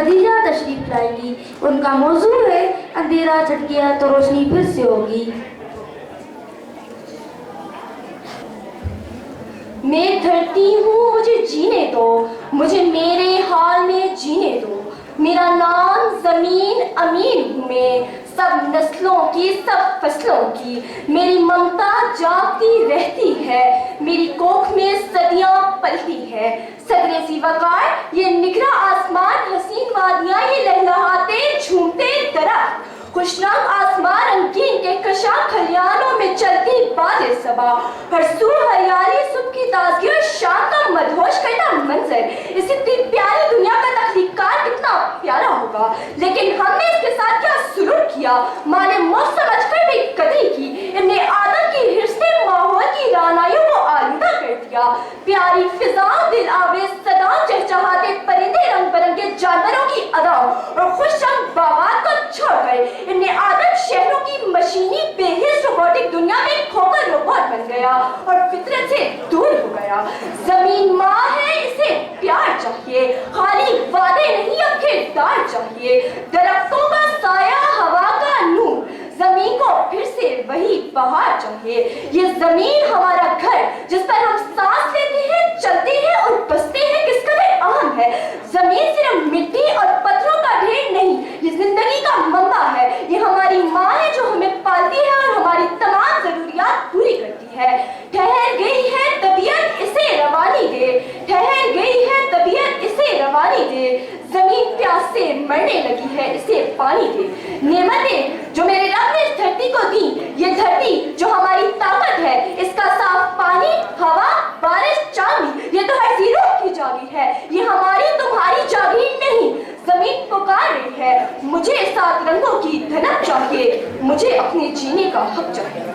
खदीजा तशरीफ लाएंगी। उनका मौजू है अंधेरा छट गया तो रोशनी फिर से होगी। मैं धरती हूँ, मुझे जीने दो, मुझे मेरे हाल में जीने दो। मेरा नाम जमीन अमीन हूँ मैं, सब नस्लों की सब फसलों की। मेरी ममता जागती रहती है, मेरी कोख में सदियां पलती है। सदरे सी वकार ये निखरा आसमान, हसीन वादियां ये लहलहाते झूमते दरख्त। खुशरंग आसमान रंगीन के कशा खलियानों में चलती बादे सबा। हर सू हरियाली सुबह की ताजगी और शाम का मदहोश करता मंजर। इस इतनी प्यारी दुनिया का तख्लीकार कितना प्यारा होगा, लेकिन हमने इसके साथ क्या सुलूक किया। माँ ने मुफ्त समझकर भी कदरी की, इन्हें आदम की हिर्स ने माहौल की रानाइयों को आलूदा कर दिया। प्यारी फिजाओं, दिल आवेज सदाओं, चहचहाते परिंदे, रंग बिरंगे जानवरों की अदाओं और खुश रंग बागात को छोड़कर इन्हें आदम शहरों की मशीनी बेहिस रोबोटिक दुनिया में खोकर रोबोट बन गया और फितरत से दूर हो गया। जमीन माँ है, इसे प्यार चाहिए, खाली वादे नहीं अब किरदार चाहिए। दरख्तों का साया, हवा का नूर, जमीन को फिर से वही बहार चाहिए। ये जमीन हमारा घर, जिस पर हम सांस लेते हैं, चलते हैं और बसते हैं, किस कदर अहम है। जमीन सिर्फ मिट्टी और पत्थरों का ढेर नहीं, ये जिंदगी का मंबा है। ये हमारी माँ है जो हमें पालती है और हमारी तमाम जरूरियात पूरी करती है। ठहर गई है तबीयत, इसे रवानी दे, ठहर गई है तबीयत, इसे रवानी दे। जमीन प्यास से मरने लगी है, इसे पानी दे। नेमतें जो मेरे रब ने इस धरती को दी, ये धरती जो हमारी ताकत है, इसका साफ पानी, हवा, बारिश, चांदी, ये तो हर जीरो की जागीर है। ये हमारी तुम्हारी जागीर नहीं। जमीन पुकार रही है, मुझे सात रंगों की धनक चाहिए, मुझे अपने जीने का हक चाहिए।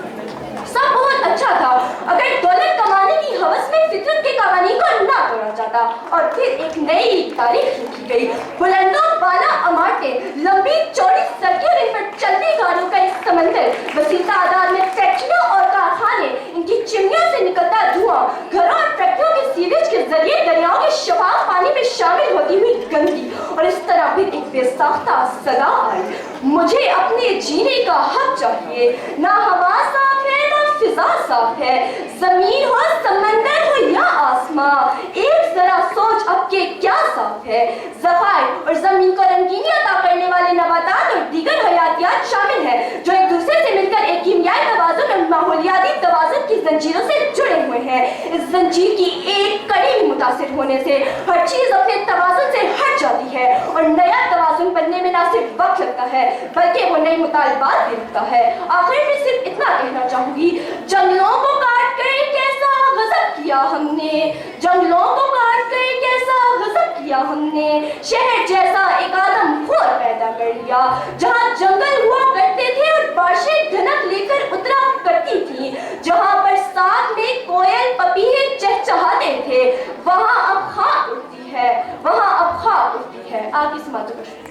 सब बहुत अच्छा था अगर दौलत कमाने की हवस में फितरत के कवानीन को ना तोड़ा जाता और फिर एक नई तारीख लिखी गई। बुलंदों बाला इमारतें, लंबी चौड़ी सड़कें और इन पर चलती गाड़ियों का एक समंदर, वसी तादाद में फैक्ट्रियों और कारखाने, इनकी चिमनियों से निकलता धुआं, घरों और फैक्ट्रियों के सीवेज के जरिए दरियाओं के शफाफ पानी में शामिल होती हुई गंदगी। और इस तरह फिर एक बेसाख्ता सदा आई, मुझे अपने जीने का हक चाहिए। ना हवा साफ है, ना फिजा साफ है। जमीन हो, समंदर हो या आसमां, एक जरा सोच अब के क्या साफ है। ज़खायर और जमीन को रंगीनी अता करने वाले नबातात और दीगर हयातियात शामिल हैं, जो एक दूसरे से मिलकर एक कीमियाई तवाज़ुन और माहौलियाती तवाज़ुन की जंजीरों से जुड़े हुए हैं। इस जंजीर की एक कड़ी भी मुतासिर होने से हर चीज अपने तवाज़ुन से हट जाती है और नया तवाज़ुन बनने में ना सिर्फ वक्त लगता है, बल्कि वो नई मुतालबात भी रखता है। आखिर में सिर्फ इतना कहना चाहूंगी, जंगलों को काट कर कैसा गजब किया हमने, जंगलों को काट कर कैसा गजब किया हमने। शहर जैसा एक आदमखोर पैदा कर लिया, जहाँ जंगल हुआ करते थे और बारिशें धनक लेकर उतरा करती थी, जहाँ बरसात में कोयल पपीहे चहचहाते थे, वहाँ अब खाक उड़ती है, वहाँ अब खाक उड़ती है। आगे समाप्त कर